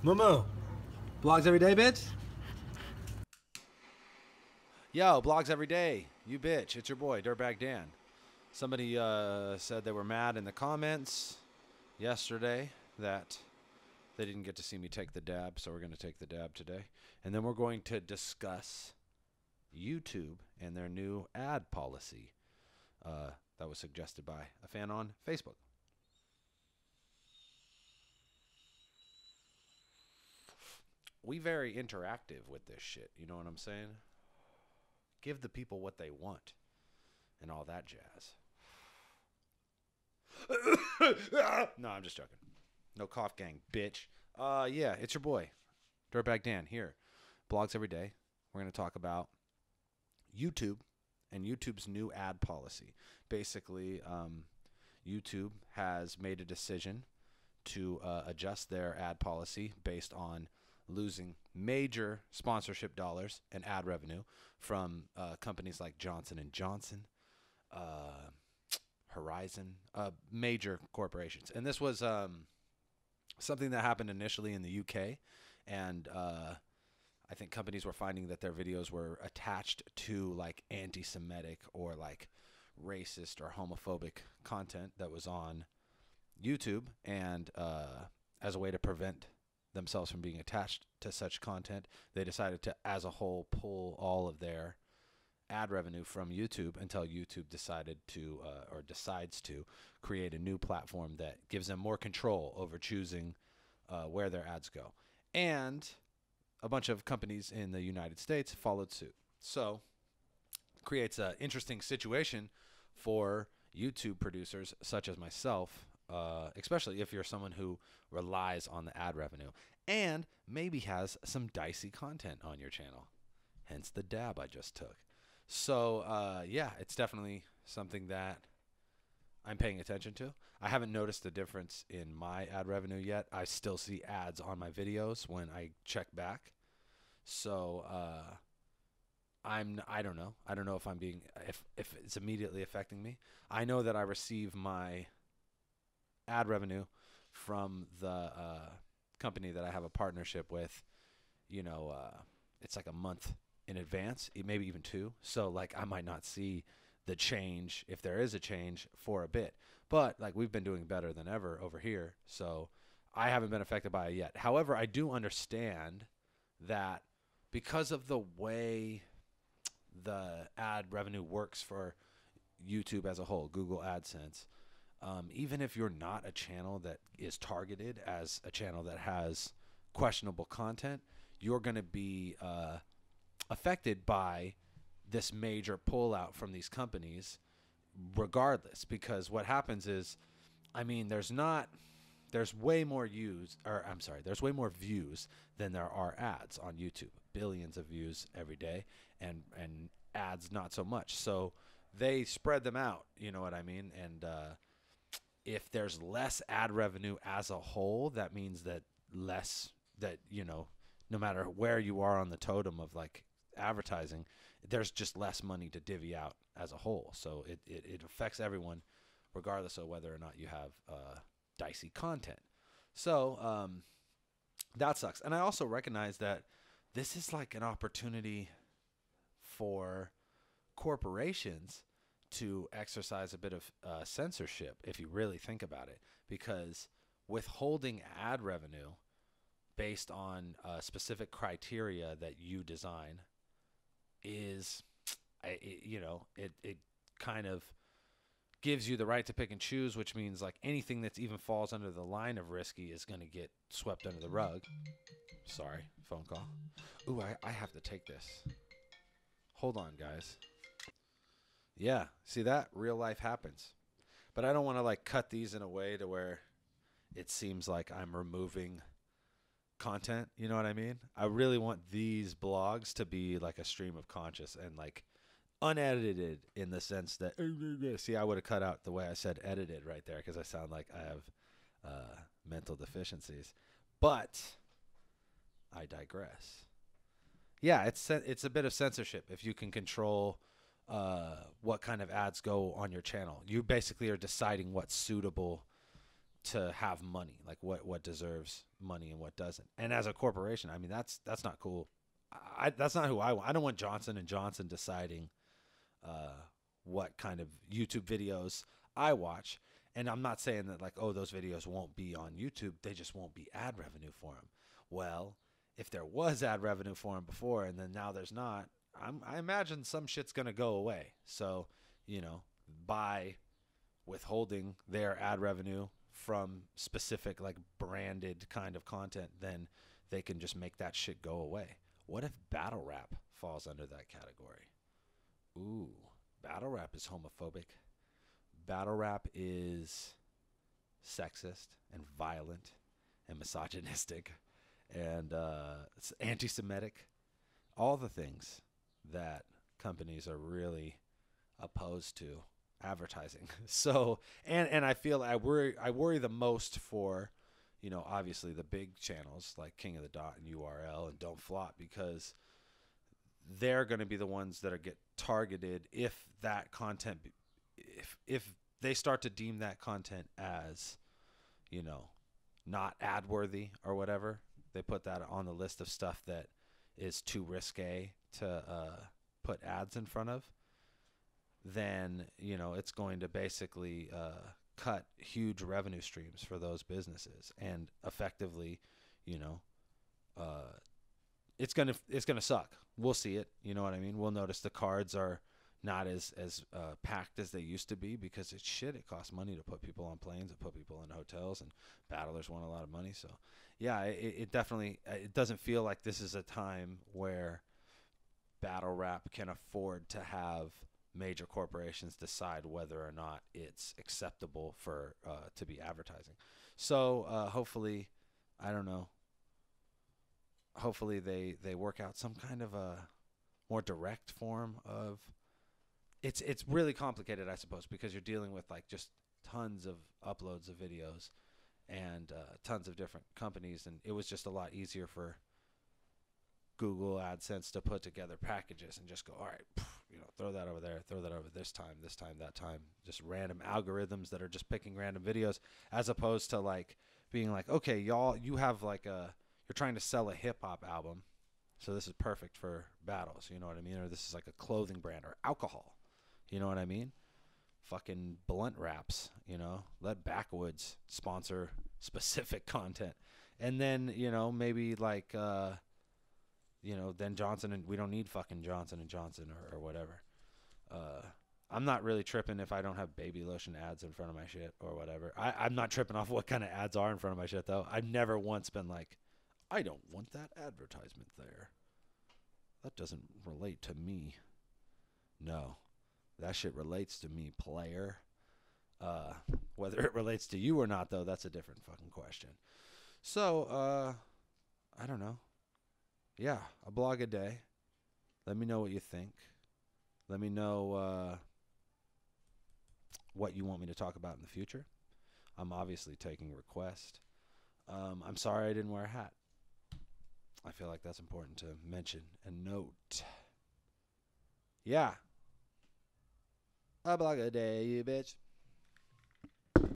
Momo. Blogs every day, bitch? Yo, blogs every day. You bitch. It's your boy, Dirtbag Dan. Somebody said they were mad in the comments yesterday that they didn't get to see me take the dab, so we're going to take the dab today. And then we're going to discuss YouTube and their new ad policy that was suggested by a fan on Facebook. We very interactive with this shit, you know what I'm saying? Give the people what they want and all that jazz. No, I'm just joking. No cough gang, bitch. Yeah, it's your boy, Dirtbag Dan here. Blogs every day. We're going to talk about YouTube and YouTube's new ad policy. Basically, YouTube has made a decision to adjust their ad policy based on losing major sponsorship dollars and ad revenue from companies like Johnson & Johnson, Horizon, major corporations. And this was something that happened initially in the UK, and I think companies were finding that their videos were attached to like anti-Semitic or like racist or homophobic content that was on YouTube, and as a way to prevent themselves from being attached to such content, they decided to, as a whole, pull all of their ad revenue from YouTube until YouTube decided to, or decides to, create a new platform that gives them more control over choosing where their ads go. And a bunch of companies in the United States followed suit. So it creates an interesting situation for YouTube producers such as myself, especially if you're someone who relies on the ad revenue and maybe has some dicey content on your channel, hence the dab I just took. So yeah, it's definitely something that I'm paying attention to. I haven't noticed the difference in my ad revenue yet. I still see ads on my videos when I check back. So I don't know. I don't know if I'm being, if it's immediately affecting me. I know that I receive my ad revenue from the company that I have a partnership with, you know, it's like a month in advance, maybe even 2. So like I might not see the change, if there is a change, for a bit. But like we've been doing better than ever over here, so I haven't been affected by it yet. However, I do understand that because of the way the ad revenue works for YouTube as a whole, Google AdSense, even if you're not a channel that is targeted as a channel that has questionable content, you're going to be affected by this major pullout from these companies regardless. Because what happens is, I mean, there's way more views than there are ads on YouTube. Billions of views every day, and ads not so much. So they spread them out, you know what I mean? And if there's less ad revenue as a whole, that means that no matter where you are on the totem of like advertising, there's just less money to divvy out as a whole. So it affects everyone regardless of whether or not you have dicey content. So that sucks. And I also recognize that this is like an opportunity for corporations to exercise a bit of censorship, if you really think about it, because withholding ad revenue based on specific criteria that you design is, it kind of gives you the right to pick and choose, which means like anything that's even falls under the line of risky is going to get swept under the rug. Sorry, phone call. Ooh, I have to take this. Hold on, guys. Yeah, see that? Real life happens. But I don't want to like cut these in a way to where it seems like I'm removing content, you know what I mean? I really want these blogs to be like a stream of conscious and like unedited, in the sense that, see, I would have cut out the way I said edited right there because I sound like I have mental deficiencies. But I digress. Yeah, it's a bit of censorship if you can control what kind of ads go on your channel. You basically are deciding what's suitable to have money, like what deserves money and what doesn't. And as a corporation, I mean, that's not cool. That's not who I want. I don't want Johnson and Johnson deciding what kind of YouTube videos I watch. And I'm not saying that like, oh, those videos won't be on YouTube. They just won't be ad revenue for them. Well, if there was ad revenue for them before and then now there's not, I imagine some shit's going to go away. So, by withholding their ad revenue from specific like branded kind of content, then they can just make that shit go away. What if battle rap falls under that category? Ooh, battle rap is homophobic. Battle rap is sexist and violent and misogynistic and it's anti-Semitic. All the things that companies are really opposed to advertising. So, and I feel I worry the most for, obviously the big channels like King of the Dot and URL and Don't Flop, because they're going to be the ones that are get targeted if that content, if they start to deem that content as, not ad worthy or whatever. They put that on the list of stuff that is too risque to put ads in front of. Then, it's going to basically cut huge revenue streams for those businesses, and effectively, it's gonna suck. We'll see it. You know what I mean? We'll notice the cards are not as packed as they used to be because it's shit. It costs money to put people on planes and put people in hotels, and battlers want a lot of money. So, yeah, it definitely it doesn't feel like this is a time where battle rap can afford to have major corporations decide whether or not it's acceptable for to be advertising. So hopefully, I don't know. Hopefully they work out some kind of a more direct form of. It's really complicated, I suppose, because you're dealing with like just tons of uploads of videos and tons of different companies, and it was just a lot easier for Google AdSense to put together packages and just go, all right, throw that over there, throw that over this time, that time, just random algorithms that are just picking random videos, as opposed to like being like, okay, y'all, you have like you're trying to sell a hip hop album, so this is perfect for battles, you know what I mean? Or this is like a clothing brand or alcohol, you know what I mean? Fucking blunt wraps, let Backwoods sponsor specific content. And then, maybe like, then Johnson, and we don't need fucking Johnson and Johnson or whatever. I'm not really tripping if I don't have baby lotion ads in front of my shit or whatever. I'm not tripping off what kind of ads are in front of my shit, though. I've never once been like, I don't want that advertisement there. That doesn't relate to me. No, that shit relates to me, player. Whether it relates to you or not, though, that's a different fucking question. So, I don't know. Yeah, a blog a day. Let me know what you think. Let me know what you want me to talk about in the future. I'm obviously taking requests. I'm sorry I didn't wear a hat. I feel like that's important to mention and note. Yeah. A blog a day, you bitch.